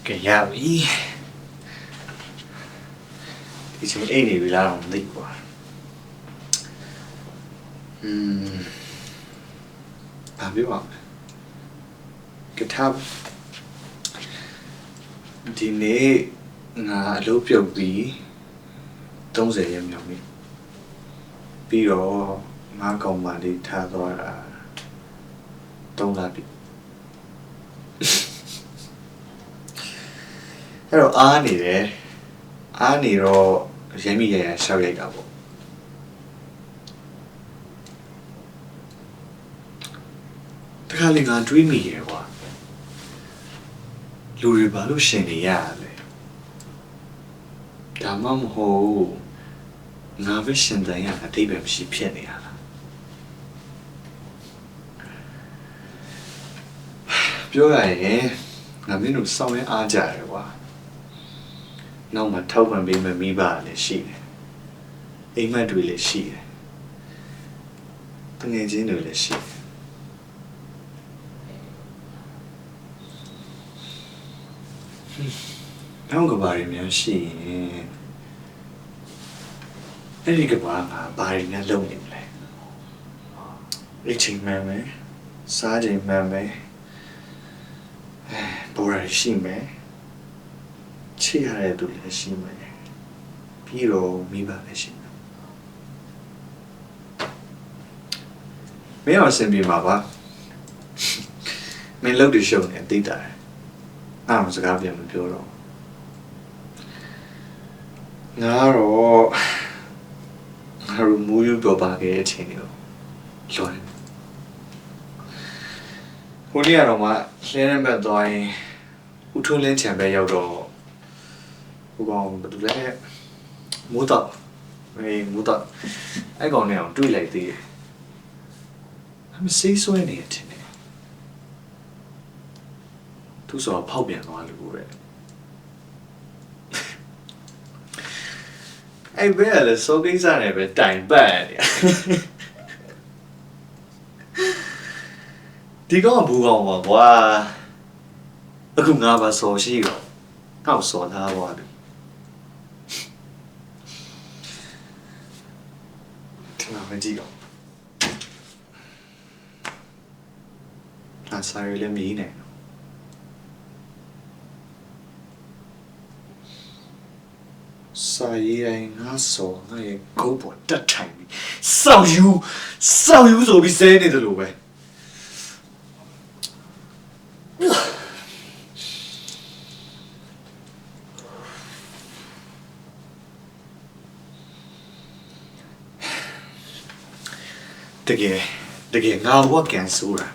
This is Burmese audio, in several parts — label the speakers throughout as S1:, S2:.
S1: ကဲရပြီဒီချိန်အိတ်နေပြီလားတော့မသိဘူးကွာဘာပြောပါ့မလဲကထားဒီနေ့ငါအလုပ်ပြုတ်ပြီး30ရက်မြောက်ပြီပြီးတော့ငါကောင်မလေးထားသွားတာ3လပြီအဲ့တော့အားနေတယ်အားနေတော့ရမ်းမိရရှောက်ရိုက်တာပေါ့တခါလေငါတွေးမိရကွာလူတွေဘာလို့ရှင်နေရလဲဒါမှမဟုတ်ငါပဲရှင်တယ်ရအတိတ်ပဲမရှိဖြစ်နေရလားပြောရရင်ငါမင်းတို့စောင်းရအားကြတယ်ကွာနောက်မှထောက်ပံ့ပေးမယ်မိဘလည်းရှိတယ်အိမ်မက်တွေလည်းရှိတယ်တငယ်ချင်းတွေလည်းရှိတယ်နောက်ကဘာတွေများရှိရင်အဲ့ဒီကဘာမှာဘာတွေများလုပ်နေမလဲအိတ်ချိန်မှန်မယ်စားချိန်မှန်မယ်ဘောရရှိမယ်ချစ်ရတဲ့သူလည်းရှိမယ်ပြီးတော့မိဘလည်းရှိမယ်မင်းအောင်စင်ပြေမှာပါမင်းလုပ်တယ်ရှုံနေတိတ်တာအဲ့မှာစကားပြန်မပြောတော့ငါတော့ငါတို့မူးယူပြောပါခဲ့တဲ့အချိန်တွေကိုလွန်ဟိုနေ့ကတော့မှလှဲနေမဲ့သွားရင်ဦးထွန်းလင်းချံပဲရောက်တော့ဟိုကောင်ဘယ်သူလဲမိုးတော့မိုးတော့အဲ့ကောင်နဲ့အောင်တွေ့လိုက်သေးတယ်အမစေးဆွဲနေတယ်တင်တယ်သူဆိုဖောက်ပြန်သွားလို့ပဲအဲ့ဘယ်လဲစောကိစ္စနဲ့ပဲတိုင်ပတ်နေဒီကောင်ဘူးကောင်ပါကွာအခုငါပါစောရှိတော့ကောက်စောထားသွားပြီဒီမှာမကြည့်တော့ငါစားရလည်းမီးနေစာရေးတိုင်းငါစောငါရဲ့ဂုတ်ပေါ်တက်ထိုင်ပြီစောက်ယူဆိုပြီးစဲနေတယ်လို့ပဲတကယ်ငါဘဝကန်ဆိုတာ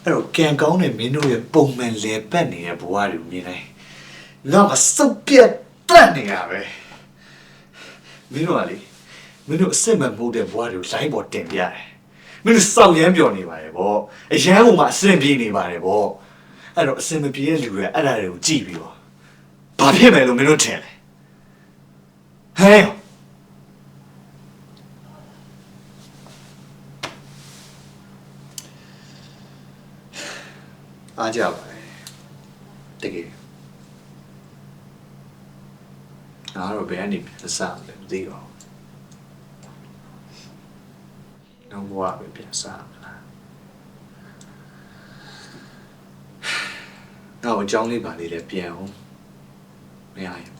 S1: အဲ့တော့ကန်ကောင်းတဲ့မင်းတို့ရဲ့ပုံမှန်လဲပတ်နေတဲ့ဘဝတွေမြင်တိုင်းငါကစုပ်ပြတ်တက်နေရပဲမင်းတို့ကလေမင်းတို့အစစ်မမဟုတ်တဲ့ဘဝတွေကိုလိုင်းပေါ်တင်ပြတယ်မင်းတို့စောက်ရမ်းပြောနေပါတယ်ဗောအရန်ကမှအစင်ပြေးနေပါတယ်ဗောအဲ့တော့အစင်မပြေတဲ့လူတွေအဲ့ဒါတွေကိုကြည့်ပြီးတော့ဘာဖြစ်မယ်လို့မင်းတို့ထင်လဲဟဲ့အားကြပါတယ်တကယ်ငါတော့ဘယ်ကနေပြန်စားလဲမသိပါဘူးနောက်ဘဝပဲပြန်စားမလားနောက်အကြောင်းလေးပါလေးလည်းပြန်အောင်မရရင်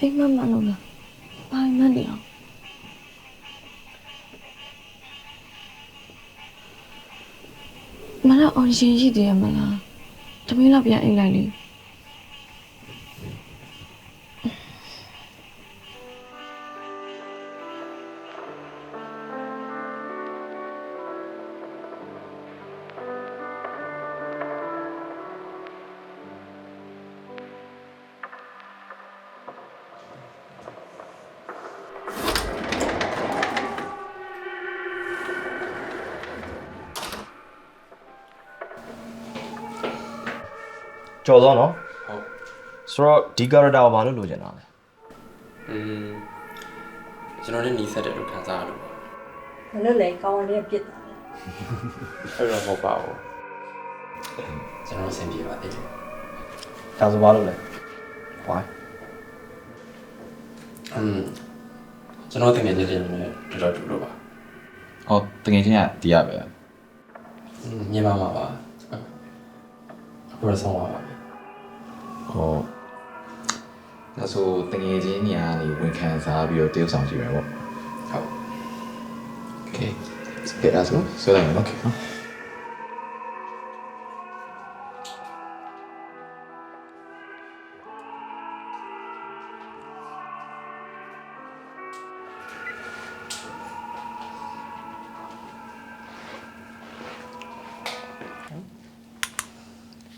S2: အိမ်မမလို့လားဘာမှမနေအောင်မလားအော်ရှင်ရှိသေးရမလားဒါ သမီးလောက်ပြန်အိတ်လိုက်လေ
S3: ကြော်တော့နော်ဟုတ်ဆိုတော့ဒီကာရတာကိုဘာလို့လိုချင်တာလဲ
S4: ကျွန်တော်လည်းနီးစက်တယ်လို့ခံစားရလို့ပါ
S5: ဘာလို့လဲကောင်းဝင်လေးပြစ်တာလဲ
S4: အဲ့တော့မဟုတ်ပါဘူးကျွန်တော်အဆင်ပြေပါသေးတယ်
S3: ဒါဆိုဘာလို့လဲ why
S4: ကျွန်တော်တကယ်ကြည့်နေတယ်တော်တော်တူလို့ပါ
S6: ဟောတကယ်ချင်းကတီးရပဲ
S4: မြန်မာမှာပါအခုတော့ဆုံးသွားပါပြီ
S6: ဟောဒါဆိုတကယ်ချင်းနေရာနေဝင်ခံစားပြီးတော့တရုပ်ဆောင်ကြည့်မယ်ပေါ့
S4: ဟုတ်
S6: okay ကဲဒါဆိုဆွဲလိုက်မယ်နော် okay နော်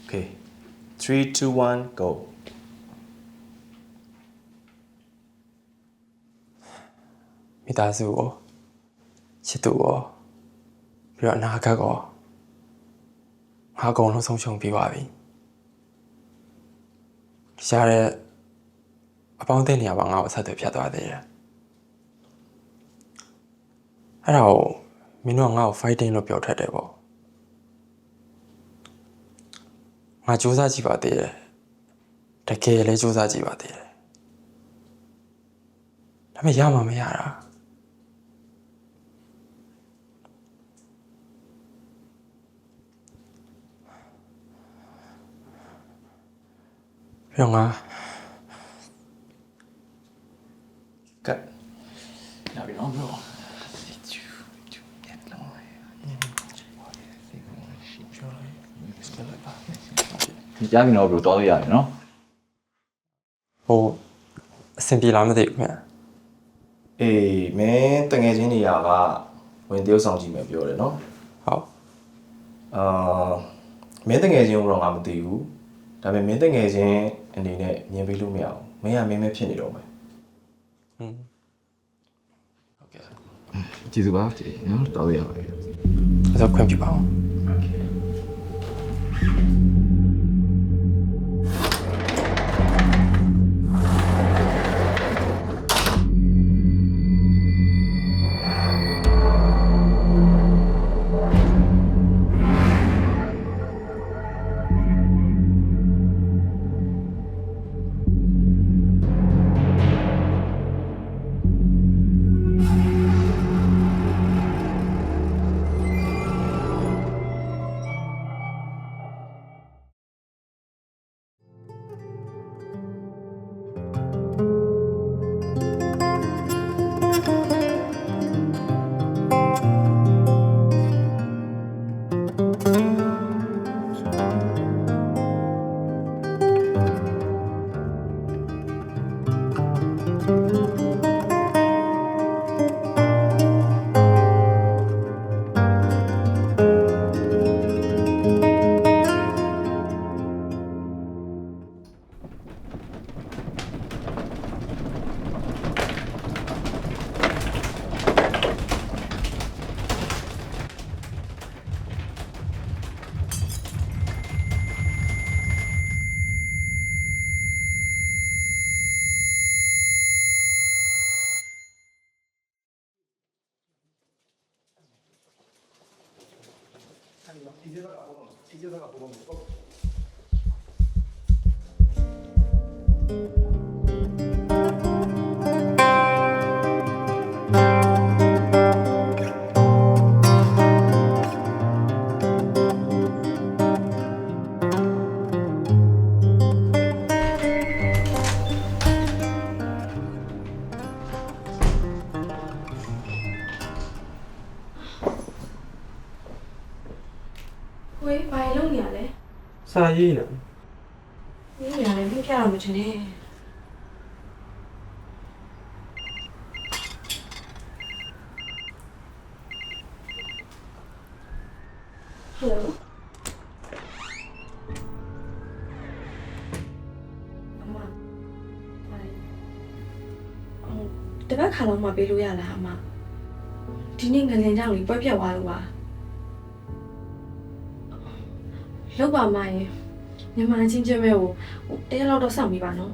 S3: okay 3 2 1 go
S4: မိသားစုကိုချစ်သူကိုပြီးတော့အနာဂတ်ကိုငါအကုန်လုံးဆုံးရှုံးပြီးပါပြီရှားတဲ့အပေါင်းအသင်းနေရာပါငါ့ကိုဆက်သွယ်ဖြတ်သွားသေးတယ်အဲ့ဒါကိုမင်းတို့ကငါ့ကို fighting လို့ပြောထက်တယ်ပေါ့ငါစူးစမ်းကြည့်ပါသေးတယ်တကယ်လည်းစူးစမ်းကြည့်ပါသေးတယ်ဒါပေမဲ့ရမှာမရတာပြီးတော့ငါ
S3: ကတ်
S6: ရပြီနော် bro ဒီကြားပြီနော် bro တော်ရရတယ်နော်
S4: ဟိုအဆင်ပြေလားမသိဘူးခင်ဗျ
S3: အေးမင်းတကယ်ချင်းနေရာကဝင်တရုပ်ဆောင်ကြည့်မယ်ပြောတယ်နော်
S4: ဟုတ်
S3: မင်းတကယ်ချင်းတော့ငါမသိဘူးဒါပေမဲ့မင်းတကယ်ချင်းအနေနဲ့မြင်ပေးလို့မရဘူးမင်းကမင်းပဲဖြစ်နေတော့မယ်
S4: ဟုတ်ကဲ့
S6: ကျေးဇူးပါကျေးနော်တော်ရပါတယ်
S4: အဲ့တော့ခွင့်ပြုပါဦး
S2: ဝေးဘာလုပ်နေရလဲ
S4: စာရေးနေ
S2: 你俩连屁片都没吃呢。Hello。အမတပတ်ခါလောက်မှပေးလို့ရလားအမဒီနေ့ငလင်ကြောင့်လေပွဲပြတ်သွားလို့ပါလောက်ပါမရင်မြန်မာချင်းချင်းပဲဟိုတရက်လောက်တော့စောင့်ပြီးပါနော်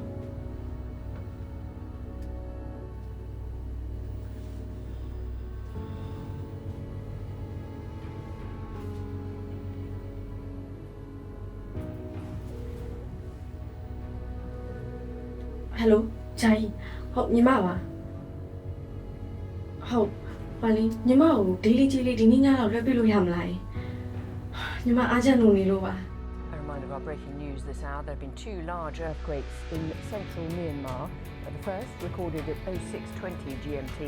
S2: ဟယ်လိုဂျာကြီးဟုတ်ညီမပါဟုတ်ပါလေညီမကိုဒေးလေးကြီးလေးဒီနေ့ညတော့လွှဲပြလို့ရမလားညီမအားချက်လို့နေလို့ပါ
S7: A reminder of our breaking news this hour. There have been two large earthquakes in central Myanmar. The first recorded at 06:20 GMT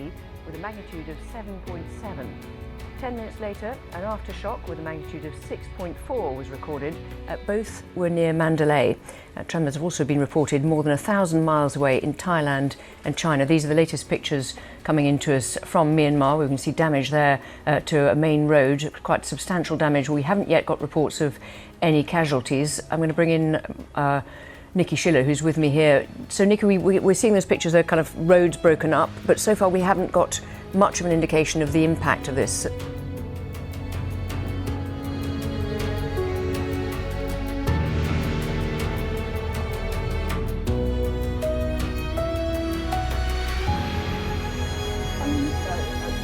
S7: with a magnitude of 7.7. 10 minutes later, an aftershock with a magnitude of 6.4 was recorded. Both were near Mandalay. Tremors have also been reported more than 1,000 miles away in Thailand and China. These are the latest pictures coming into us from Myanmar. We can see damage there to a main road, quite substantial damage. We haven't yet got reports of any casualties. I'm going to bring in Nikki Schiller, who's with me here. So, Nikki, we're seeing those pictures. They're kind of roads broken up, but so far we haven't got much of an indication of the impact of this.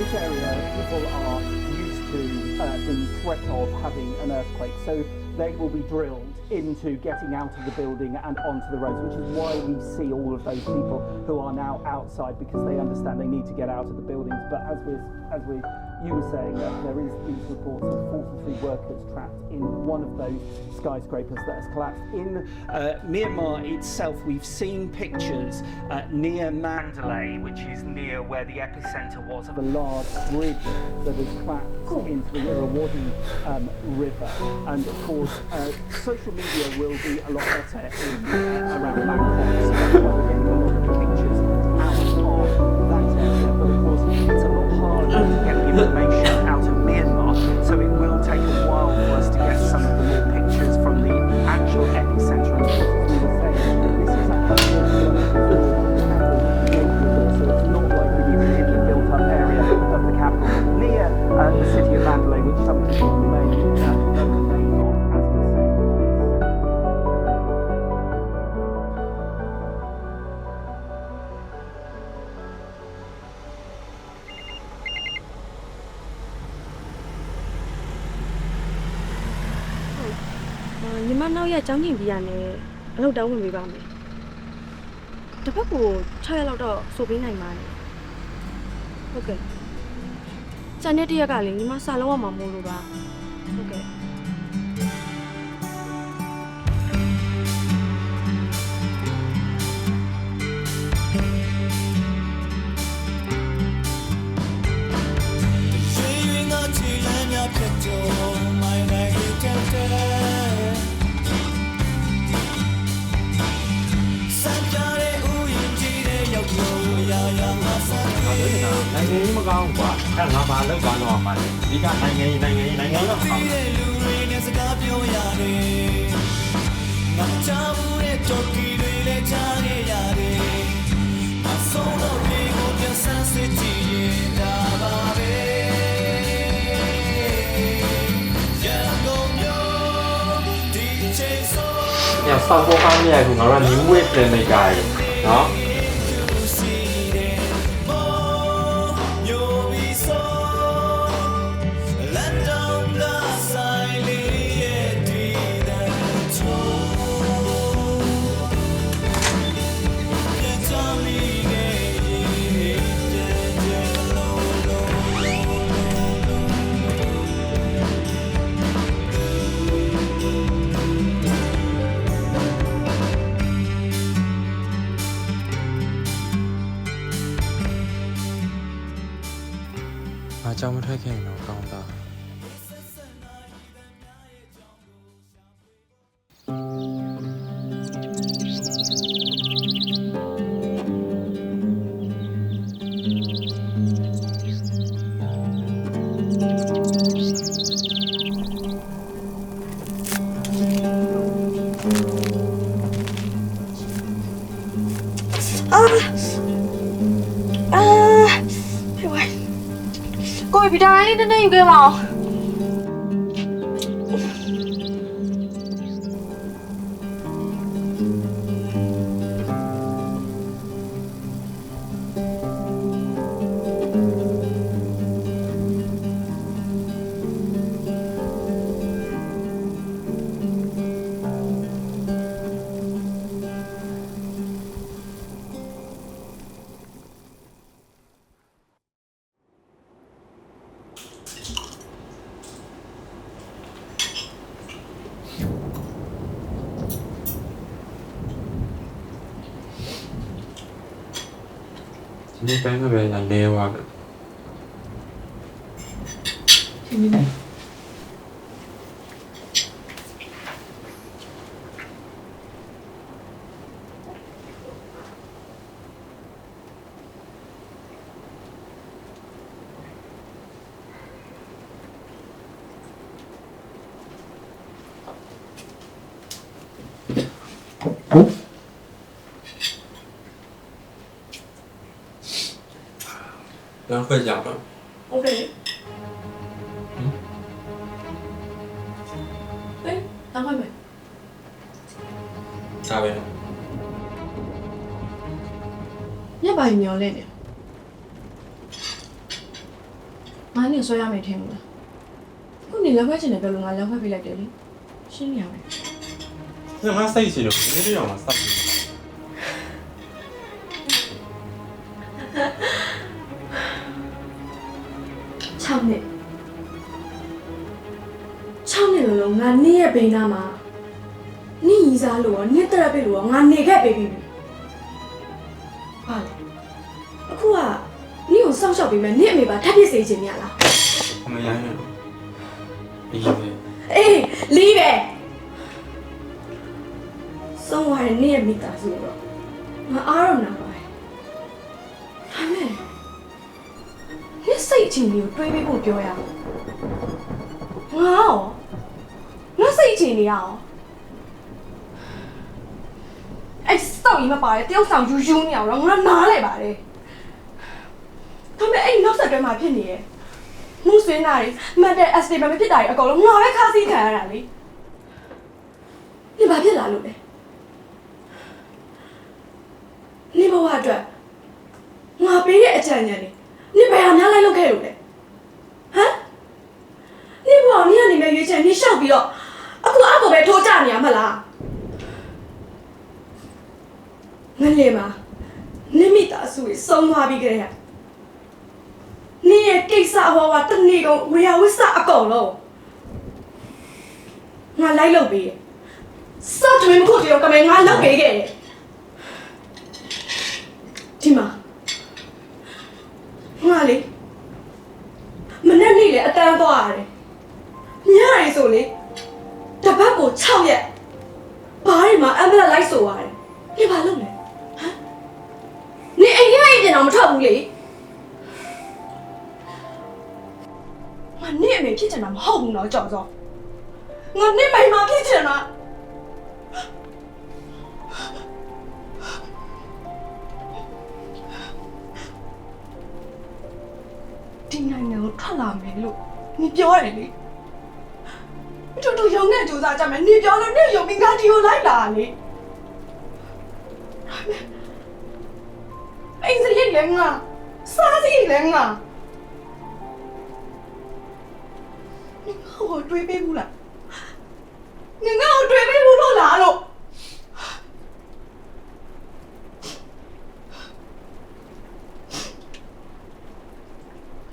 S8: This area, people are used to the threat of having an earthquake, so they will be drilled into getting out of the building and onto the roads, which is why we see all of those people who are now outside, because they understand they need to get out of the buildings. But as you were saying, there is these reports of 43 workers trapped in one of those skyscrapers that has collapsed. In Myanmar itself, we've seen pictures near Mandalay, which is near where the epicenter was, of a large bridge that has collapsed into the Irrawaddy River. And of course, social media will be a lot better in around Bangkok, so that's why we're getting a lot of pictures out of that area. But of course, it's a lot harder to get the information out of Myanmar, so it will take a while for us to get some of the more pictures from the actual epicenter. And of course, as we were saying, this is actually so it's not like the really built-up area of the capital near the city of Mandalay, which some people may know the name of, as we say.
S2: ညီမနောက်ရက်ကျောင်းကျင်ပြီးရတယ်အလုပ်တောင်းဝင်ပေးပါမယ်တစ်ဖက်ကို6ရက်လောက်တော့ဆိုပေးနိုင်ပါတယ်ဟုတ်ကဲ့စနေတရက်ကလေညီမစာလုံးဝမှာမို့လို့ပါဟုတ်ကဲ့
S9: နိုင်ငံကြီးမကောင်းဘူးကွာအဲ့ငါဘာလုပ်သွားတော့မှာလဲဒီကနိုင်ငံကြီးတော့ကောင်းတယ်လူတွေနဲ့စကားပြောရတယ်ငါချားဘူးတဲ့တော်ကီတွေလည်းချားနေရတယ်အဆုံးတော့ဒီကိုပြန်ဆန်းစစ်ကြည့်ရင်ဒါပါပဲရန်ကုန်မြို့ဒီချိန်ဆိုညစောက်ပေါ်ကားမြဲကူငါတို့ new wave plan နေကြတယ်နော်
S4: အကြောင်းမထွက်ခင်တော့ကောင်းတာ
S2: ကိုဗီတာလေးတနေ့ယူခဲ့ပါအောင်
S4: ဒီနေ့ပိုင်းကပဲလဲသွားတယ် 然后会讲吧。
S2: OK 等会没
S4: 咋呗？
S2: ညပိုင်မျောလဲနေငါနဲ့ဆွဲရမယ်ထင်ဘူးလားခုနေလက်ခွဲချင်တယ်ပြောလို့ငါလက်ခွဲပေးလိုက်တယ်လေရှင်းနေရမယ်
S4: 那妈塞起了，没这样嘛，塞。
S2: 6နှစ်လုံးငါနေ့ရဲ့ဘေးနားမှာနေ့ရီစားလို့ရောနေ့တရက်ပဲလို့ရောငါနေခဲ့ပေးပြီဟာလေအခုကနေ့ကိုစောင့်ရှောက်ပေးမယ်နေ့အမေပါထပ်ပြစ်စေချင်မြလား
S4: 我们养养。以为。
S2: အေးလီးပဲဆုံးသွားတဲ့နေ့ရဲ့မိသားစုတော့ငါအားရနာပါပဲဒါမဲ့နေ့စိတ်အချင်းလေးကိုတွေးပြီးဖို့ပြောရအောင်ငါစိတ်အချင်းလေးရအောင်အဲ့စောက်ကြီးမပါတဲ့တယောက်ဆောင်ယူနေအောင်တော့ငါနားလဲပါတယ်ဒါမဲ့အဲ့နောက်ဆက်တွဲမှာဖြစ်နေရဲ့မှုဆွေးနာတွေမတ်တဲ့အစတေမမဖြစ်တာတွေအကုန်လုံးငါပဲခါးစီးခံရတာလေဒီဘာဖြစ်လာလို့လဲနေဘဝအတွက်ငါပေးတဲ့အကြံဉာဏ်တွေနေဘယ်ဟာများလိုက်လုပ်ခဲ့လို့လဲဟမ်နေဘဝနေရနေမဲ့ရွေးချယ်နေလျှောက်ပြီးတော့အခုအပေါ်ပဲထိုးကြနေရမလားငလေမှာနေမိသားစုတွေဆုံးသွားပြီးကြတဲ့နေရဲ့ကိစ္စဟောကတနေ့ကုန်ဝေယဝစ္စအကုန်လုံးငါလိုက်လုပ်ပေးစတ်ထွေးမခုတရောကမဲငါလုပ်ပေးခဲ့တယ်ဒီမှာငါလေမနေ့နေ့လေအတန်းသွားရတယ်ညရီဆိုလေတပတ်ကို6ရက်ဘားရီမှာအမ်ဘလက်လိုက်ဆိုရတယ်နေဘာလုပ်လဲဟမ်နေအိမ်ထဲပြင်တော့မထွက်ဘူးလေငါနေ့အမေဖြစ်ချင်တာမဟုတ်ဘူးနော်ကြောက်စောငါနေ့မိန်းမဖြစ်ချင်တာဒီနိုင်ငံကိုထွက်လာမယ်လို့你ပြောရတယ်လေတူရုံနဲ့ကြိုးစားကြမယ်နေပြောလို့နေရုံပြီးငါဒီကိုလိုက်လာလေအိမ်စရိတ်လည်းငါစားစရိတ်လည်းငါ你ငါ့ကိုတွေးပေးဘူးလား你ငါ့ကိုတွေးပေးဘူးလို့လားလို့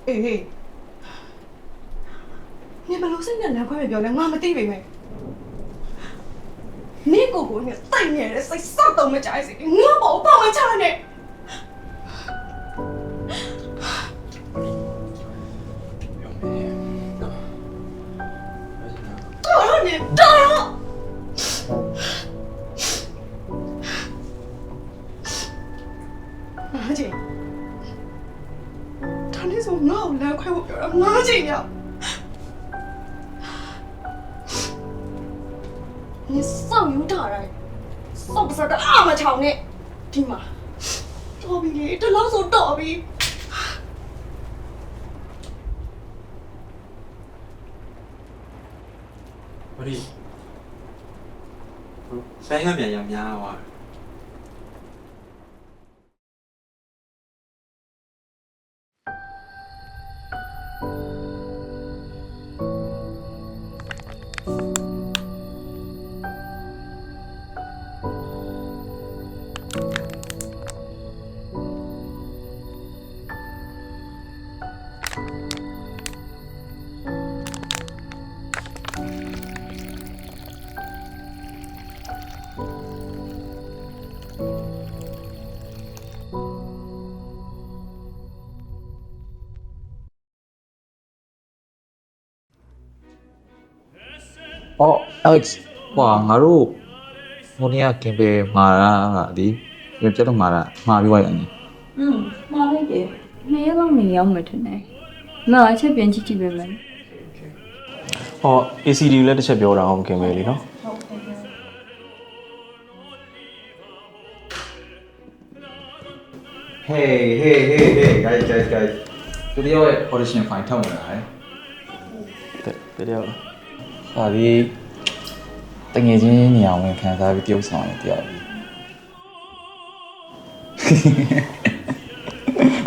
S2: အေး你ဘယ်လိုစိတ်နဲ့လမ်းခွဲမပြောလဲငါမသိပေမဲ့နေကိုကိုနဲ့တိုက်နေတဲ့စိတ်စောက်တော့မကြိုက်စေငါဘောပေါမချနဲ့တော်နေတော်ငါကြီးဒါနဲ့ဆိုငါ့ကိုလမ်းခွဲဖို့ပြောတာငါကြီးည你上有大人，上不上的阿玛场呢？听嘛，倒闭哩，这老手倒闭。
S4: မဒီဆိုင်ရမြန်ရများသွား
S6: 哦 Alex 哇ငါတို့ဟိုနေ့ကကင်ပဲမှာတာဒီပြတ်တော့မှာတာမှာပြီးသွားရတယ်
S5: မှားလိုက်တယ်နှစ်ရက်လောက်နေရောက်မှထင်တယ်နောက်အချက်ပြန်ကြည့်ကြည့်ပဲမယ်
S3: ဟော ACD လည်းတစ်ချက်ပြောတာအောင်ခင်ပဲလीနော်
S6: Hey guys သူတယောက်ရဲ့ audition file ထုတ်ဝင်လာတယ်
S3: တကယ်တော့
S6: ဟာဒီတငယ်ချင်းနေအောင်ဝင်ခံစားပြီးတယောက်ဆောင်တယ်တယောက်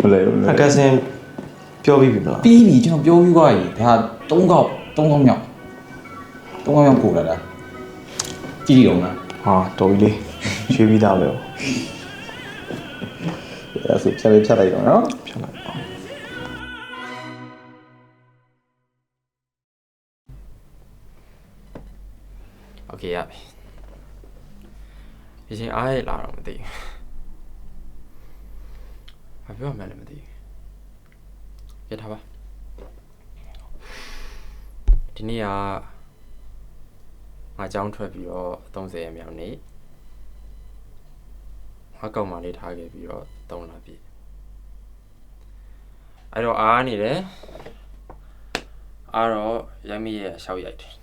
S6: ဘယ်လိုလဲ
S3: အကဆင်ပြောပြီးပြီမလား
S6: ပြီးပြီကျွန်တော်ပြောပြီးသွားပြီဒါ3ခေါက်မြောက်ပို့လာတာကြည့်ရုံလား
S3: ဟာတော်ပြီလေရွှေပြီးသားပဲ
S6: အဲ့ဒါဆိုဖြတ်လိုက်တော့နော်
S3: ဖြတ်လိုက်ပါ
S4: โอเคရပြီဒီချိန်အားရလာတော့မသိဘူးဘာပြောမှလည်းမသိဘူးပြထားပါဒီနေ့ကငါကြောင်းထွက်ပြီးတော့30ရက်မြောက်နေ့ငါကောက်မှလေးထားခဲ့ပြီးတော့3လပြည့်အဲ့တော့အားနေတယ်အားတော့ရိုက်မိရဲ့ရှောက်ရိုက်တယ်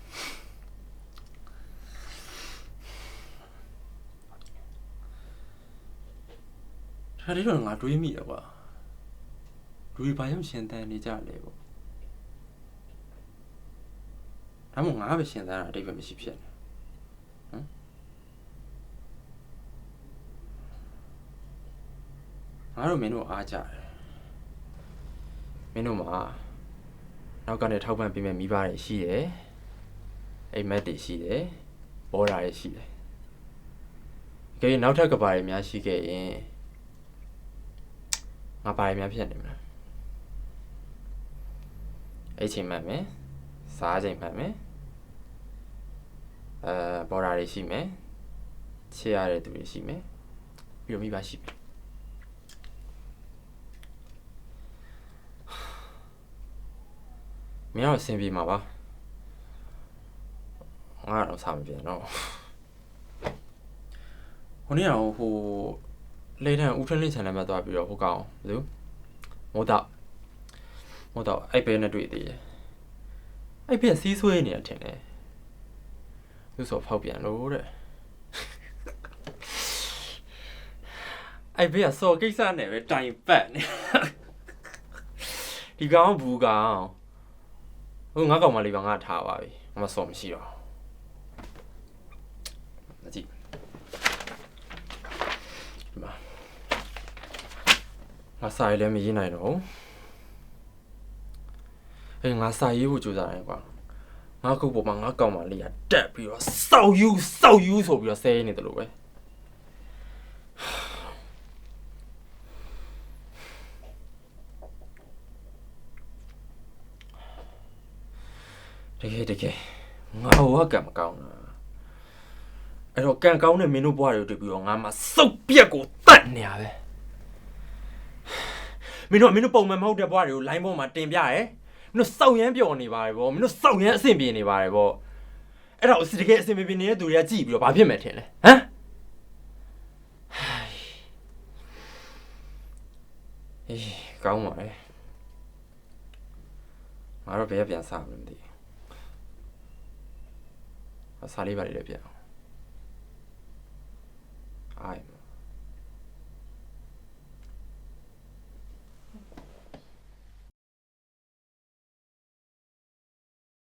S4: ဒါလေးတော့ငါတွေးမိတယ်ကွာလူတွေဘာကြောင့်ရှင်သန်နေကြလဲပေါ့ဒါမှမဟုတ်ငါပဲရှင်သန်တာအတိတ်ပဲမရှိဖြစ်နေငါတို့မင်းတို့အားကြတယ်မင်းတို့မှာနောက်ကနေထောက်ပံ့ပေးမဲ့မိဘတွေရှိတယ်အိမ်မက်တွေရှိတယ်ဘောဓာတွေရှိတယ်ကြည့်နောက်ထပ်ကဘာတွေများရှိခဲ့ရင်ငါဘာတွေများဖြစ်နေမလဲအဲ့ချိန်မှတ်မယ်စားချိန်မှတ်မယ်ဘောဓာတွေရှိမယ်ချစ်ရတဲ့သူတွေရှိမယ်ပြီးတော့မိဘရှိမယ်မင်းတော့အဆင်ပြေမှာပါငါတော့စားမပြေတော့ဟိုနေ့တော့ဟိုလေထန်ဦးထွန်းလင်း channel မှာသွားပြီးတော့ဟိုကောင်ဘယ်သူမိုးတော့အဲ့ဘဲနဲ့တွေ့သေးတယ်အဲ့ဘဲစီးဆွဲနေတာထင်တယ်သူဆိုဖောက်ပြန်လို့တဲ့အဲ့ဘဲဆော်ကိစ္စနဲ့ပဲတိုင်ပတ်နေဒီကောင်ဘူးကောင်ဟိုငါကောင်မလေးပါငါထားပါပြီငါမဆော်မရှိတော့မကြည့်ငါစာရေးလည်းမရေးနိုင်တော့အေးငါစာရေးဖို့ကြိုးစားတယ်ကွာငါခုပေါ်မှာငါကောင်မလေးကတက်ပြီးတော့စောက်ယူဆိုပြီးတော့ဆဲနေတယ်လို့ပဲတကယ်ငါဟောကံမကောင်းတာအဲ့တော့ကံကောင်းတဲ့မင်းတို့ဘွားတွေကိုတွေ့ပြီးတော့ငါမှစုပ်ပြက်ကိုတတ်နေရပဲမင်းတို့ပုံမှန်မဟုတ်တဲ့ဘွားတွေကို line ပေါ်မှာတင်ပြရဲမင်းတို့စောက်ရမ်းပျော်နေပါတယ်ဗောမင်းတို့စောက်ရမ်းအဆင်ပြေနေပါတယ်ဗောအဲ့တော့တကယ်အဆင်ပြေနေတဲ့သူတွေကကြည့်ပြီးတော့ဘာဖြစ်မယ်ထင်လဲဟမ်အေးကောင်းပါလေငါတော့ဘယ်ပြန်စားမလဲမသိဘူးအစားလေးပါလေပြန်အောင် အား